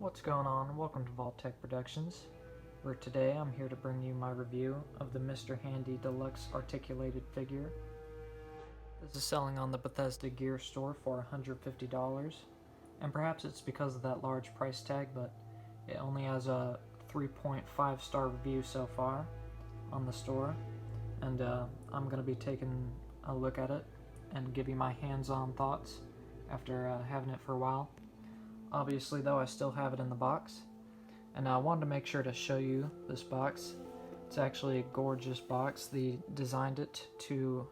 What's going on? Welcome to Vault Tech Productions, where today I'm here to bring you my review of the Mr. Handy Deluxe Articulated Figure. This is selling on the BethesdaGear store for $150, and perhaps it's because of that large price tag, but it only has a 3.5 star review so far on the store, and I'm going to be taking a look at it and give you my hands-on thoughts after having it for a while. Obviously though, I still have it in the box, and I wanted to make sure to show you this box. It's actually a gorgeous box. They designed it to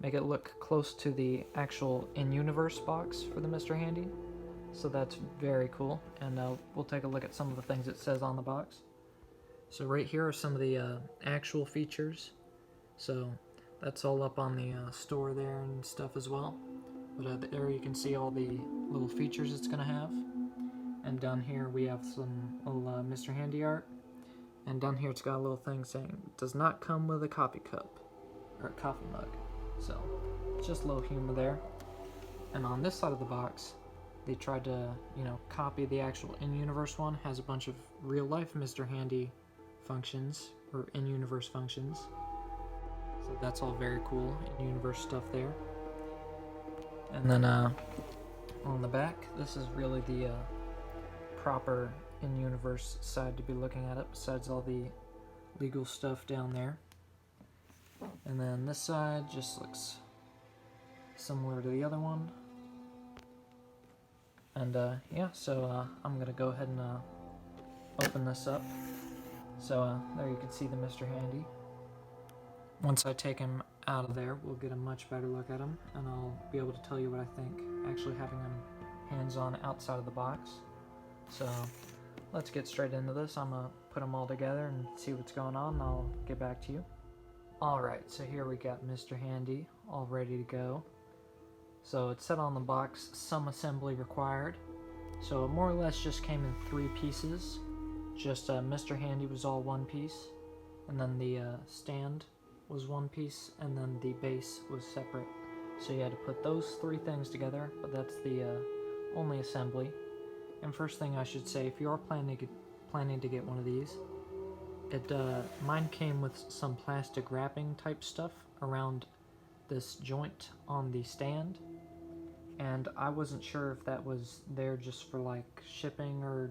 make it look close to the actual in-universe box for the Mr. Handy, so that's very cool, and we'll take a look at some of the things it says on the box. So right here are some of the actual features, so that's all up on the store there and stuff as well. But there you can see all the little features it's going to have. And down here we have some little Mr. Handy art. And down here it's got a little thing saying, does not come with a coffee cup, or a coffee mug. So, just a little humor there. And on this side of the box, they tried to, copy the actual in-universe one. Has a bunch of real-life Mr. Handy functions, or in-universe functions. So that's all very cool, in-universe stuff there. And then on the back, this is really the proper in-universe side to be looking at it, besides all the legal stuff down there. And then this side just looks similar to the other one. And yeah, so I'm going to go ahead and open this up. So there you can see the Mr. Handy. Once I take him out of there, we'll get a much better look at him, and I'll be able to tell you what I think, actually having him hands-on outside of the box. So let's get straight into this. I'm going to put them all together and see what's going on, and I'll get back to you. Alright, so here we got Mr. Handy all ready to go. So it said on the box, some assembly required. So it more or less just came in 3 pieces. Just Mr. Handy was all one piece, and then the stand was one piece, and then the base was separate. So you had to put those 3 things together, but that's the only assembly. And first thing I should say, if you are planning to get one of these, mine came with some plastic wrapping type stuff around this joint on the stand, and I wasn't sure if that was there just for like shipping or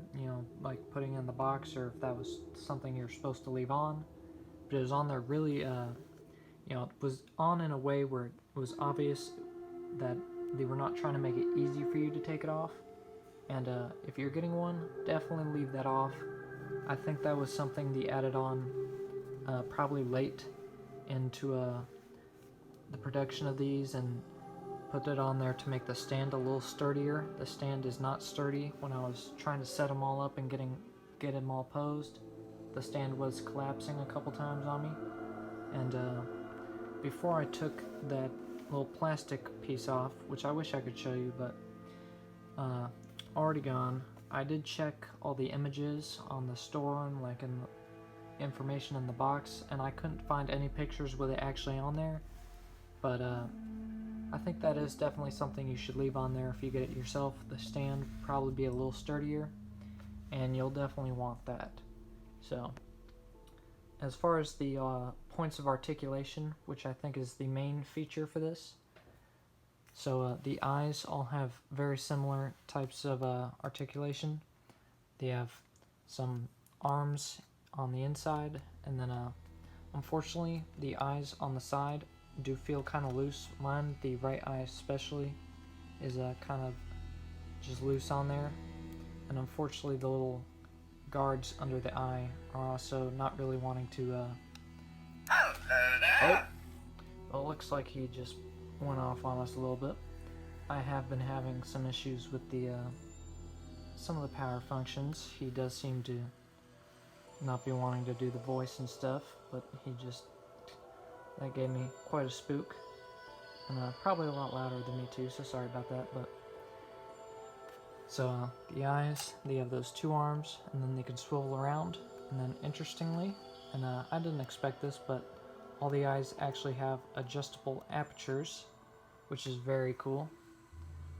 like putting in the box, or if that was something you're supposed to leave on. But it was on there really, it was on in a way where it was obvious that they were not trying to make it easy for you to take it off. And if you're getting one, definitely leave that off. I think that was something they added on probably late into the production of these, and put it on there to make the stand a little sturdier. The stand is not sturdy. When I was trying to set them all up and get them all posed, the stand was collapsing a couple times on me. And before I took that little plastic piece off, which I wish I could show you, but already gone, I did check all the images on the store and like in the information in the box, and I couldn't find any pictures with it actually on there. But I think that is definitely something you should leave on there if you get it yourself. The stand would probably be a little sturdier, and you'll definitely want that. So, as far as the points of articulation, which I think is the main feature for this, so the eyes all have very similar types of articulation. They have some arms on the inside, and then unfortunately the eyes on the side do feel kind of loose. Mine, the right eye especially, is kind of just loose on there, and unfortunately the little guards under the eye are also not really wanting to oh, well, it looks like he just went off on us a little bit. I have been having some issues with the some of the power functions. He does seem to not be wanting to do the voice and stuff, but that gave me quite a spook, and probably a lot louder than me too, so sorry about that. But so the eyes, they have those 2 arms, and then they can swivel around. And then interestingly, and I didn't expect this, but all the eyes actually have adjustable apertures, which is very cool.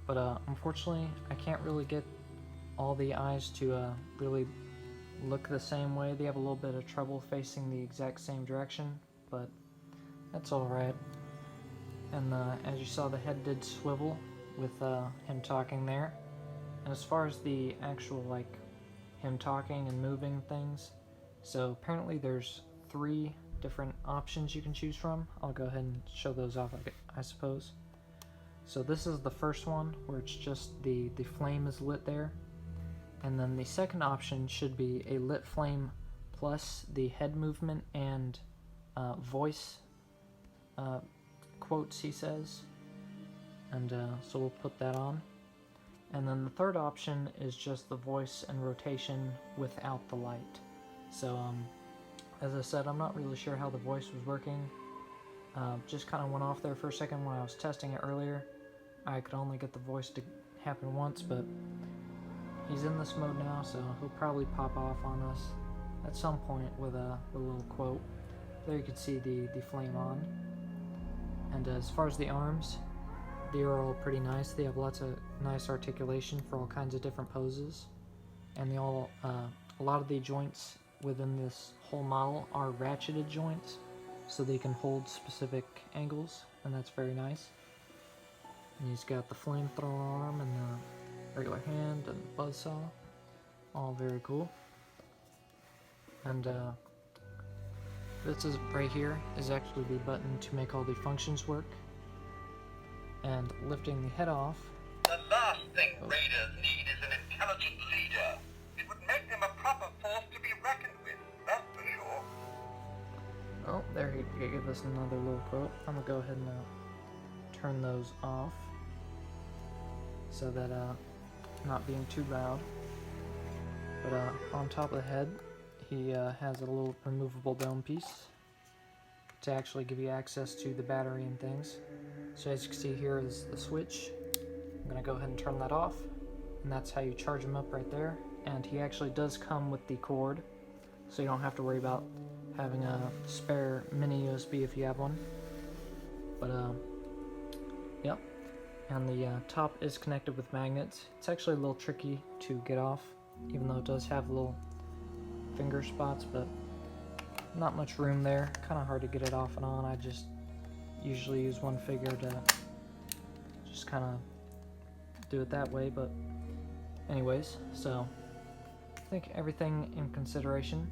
But unfortunately, I can't really get all the eyes to really look the same way. They have a little bit of trouble facing the exact same direction, but that's alright. And as you saw, the head did swivel with him talking there. And as far as the actual, like, him talking and moving things, so apparently there's 3 different options you can choose from. I'll go ahead and show those off, I suppose. So this is the first one, where it's just the flame is lit there. And then the second option should be a lit flame plus the head movement and voice quotes, he says. And so we'll put that on. And then the third option is just the voice and rotation without the light. So as I said, I'm not really sure how the voice was working. Just kind of went off there for a second when I was testing it earlier. I could only get the voice to happen once, but he's in this mode now, so he'll probably pop off on us at some point with a little quote. There you can see the flame on. And as far as the arms, they are all pretty nice. They have lots of nice articulation for all kinds of different poses. And they all, a lot of the joints within this whole model are ratcheted joints, so they can hold specific angles, and that's very nice. And he's got the flamethrower arm and the regular hand and buzzsaw, all very cool. And this is right here is actually the button to make all the functions work. And lifting the head off. The last thing raiders need is an intelligent leader. It would make them a proper force to be reckoned with, that's for sure. Oh, there he gave us another little quote. I'm gonna go ahead and turn those off so that not being too loud. But on top of the head, he has a little removable dome piece to actually give you access to the battery and things. So as you can see, here is the switch. I'm going to go ahead and turn that off, and that's how you charge him up right there. And he actually does come with the cord, so you don't have to worry about having a spare mini USB if you have one. But yep. And the top is connected with magnets. It's actually a little tricky to get off, even though it does have little finger spots, but not much room there. Kind of hard to get it off and on. I just usually use one finger to just kind of do it that way. But anyways, so I think everything in consideration,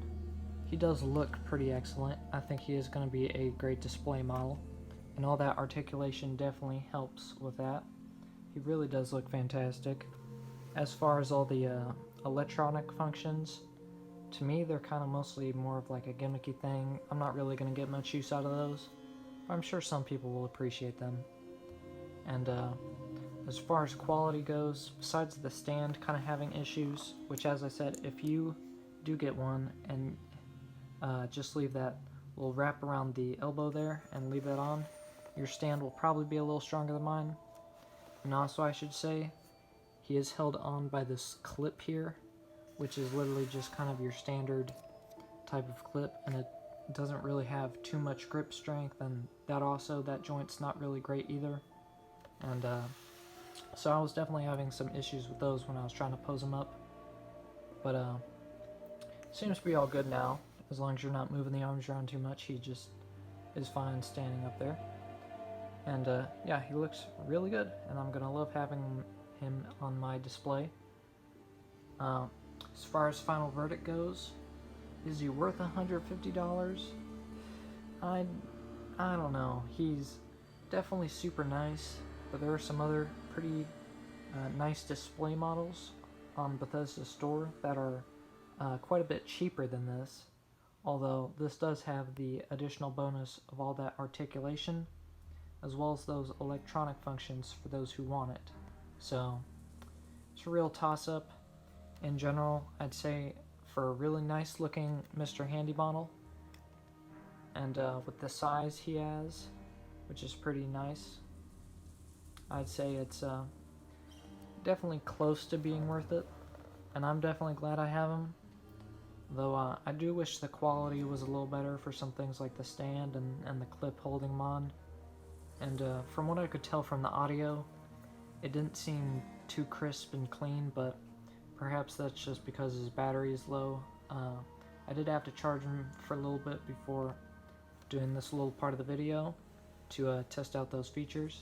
he does look pretty excellent. I think he is going to be a great display model, and all that articulation definitely helps with that. He really does look fantastic. As far as all the electronic functions, to me, they're kind of mostly more of like a gimmicky thing. I'm not really going to get much use out of those. I'm sure some people will appreciate them. And as far as quality goes, besides the stand kind of having issues, which, as I said, if you do get one and just leave that little wrap around the elbow there and leave that on, your stand will probably be a little stronger than mine. And also, I should say, he is held on by this clip here, which is literally just kind of your standard type of clip, and it doesn't really have too much grip strength, and that joint's not really great either. And so I was definitely having some issues with those when I was trying to pose them up. But seems to be all good now. As long as you're not moving the arms around too much, he just is fine standing up there. And yeah, he looks really good, and I'm gonna love having him on my display. As far as final verdict goes, is he worth $150? I don't know. He's definitely super nice, but there are some other pretty nice display models on Bethesda's store that are quite a bit cheaper than this, although this does have the additional bonus of all that articulation, as well as those electronic functions for those who want it. So it's a real toss-up. In general, I'd say for a really nice looking Mr. Handy model, and with the size he has, which is pretty nice, I'd say it's definitely close to being worth it, and I'm definitely glad I have him. Though I do wish the quality was a little better for some things like the stand and the clip holding him on. And from what I could tell from the audio, it didn't seem too crisp and clean, but Perhaps that's just because his battery is low. I did have to charge him for a little bit before doing this little part of the video to test out those features.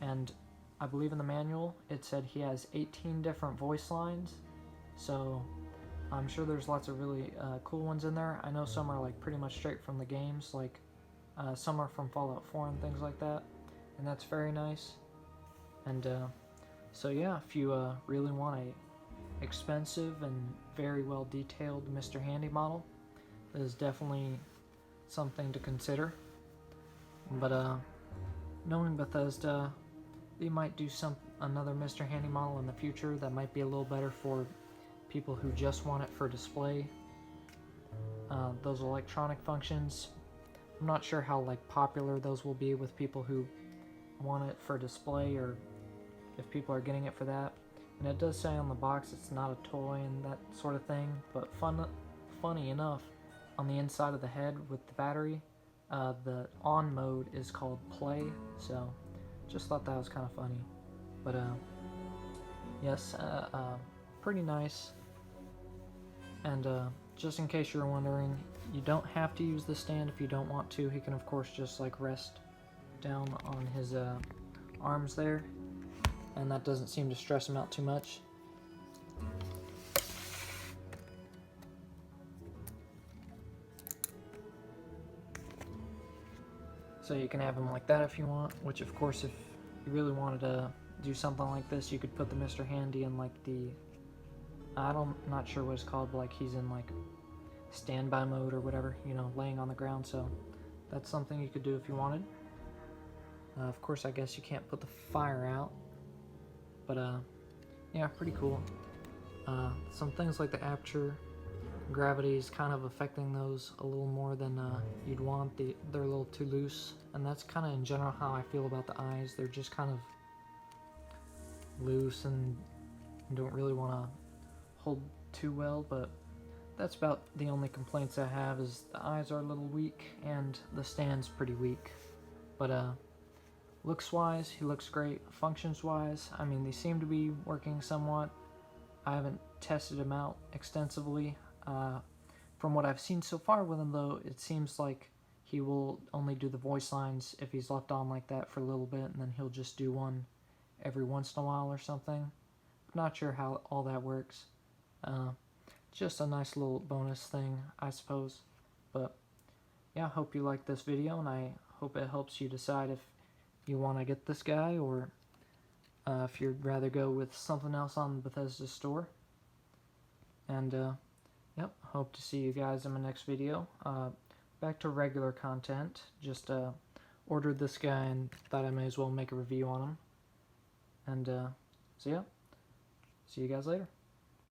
And I believe in the manual it said he has 18 different voice lines, so I'm sure there's lots of really cool ones in there. I know some are like pretty much straight from the games, like some are from Fallout 4 and things like that, and that's very nice. And so yeah, if you really want a expensive and very well detailed Mr. Handy model, it is definitely something to consider. But knowing Bethesda, they might do another Mr. Handy model in the future that might be a little better for people who just want it for display. Those electronic functions, I'm not sure how like popular those will be with people who want it for display, or if people are getting it for that. And it does say on the box it's not a toy and that sort of thing, but funny enough, on the inside of the head with the battery, the on mode is called play, so just thought that was kind of funny. But yes, pretty nice. And just in case you're wondering, you don't have to use the stand if you don't want to. He can of course just like rest down on his arms there, and that doesn't seem to stress him out too much. So you can have him like that if you want, which of course if you really wanted to do something like this, you could put the Mr. Handy in like the, not sure what it's called, but like he's in like standby mode or whatever, you know, laying on the ground. So that's something you could do if you wanted. Of course, I guess you can't put the fire out, but yeah, pretty cool. Some things like the aperture, gravity is kind of affecting those a little more than you'd want. They're a little too loose, and that's kind of in general how I feel about the eyes. They're just kind of loose and don't really want to hold too well, but that's about the only complaints I have, is the eyes are a little weak and the stand's pretty weak. But looks wise, he looks great. Functions wise, I mean, they seem to be working somewhat. I haven't tested him out extensively. From what I've seen so far with him though, it seems like he will only do the voice lines if he's left on like that for a little bit, and then he'll just do one every once in a while or something. I'm not sure how all that works. Just a nice little bonus thing, I suppose. But yeah, I hope you like this video, and I hope it helps you decide if you want to get this guy, or if you'd rather go with something else on the Bethesda store. And yep, hope to see you guys in my next video. Back to regular content. Just ordered this guy and thought I may as well make a review on him. And so yeah, see you guys later.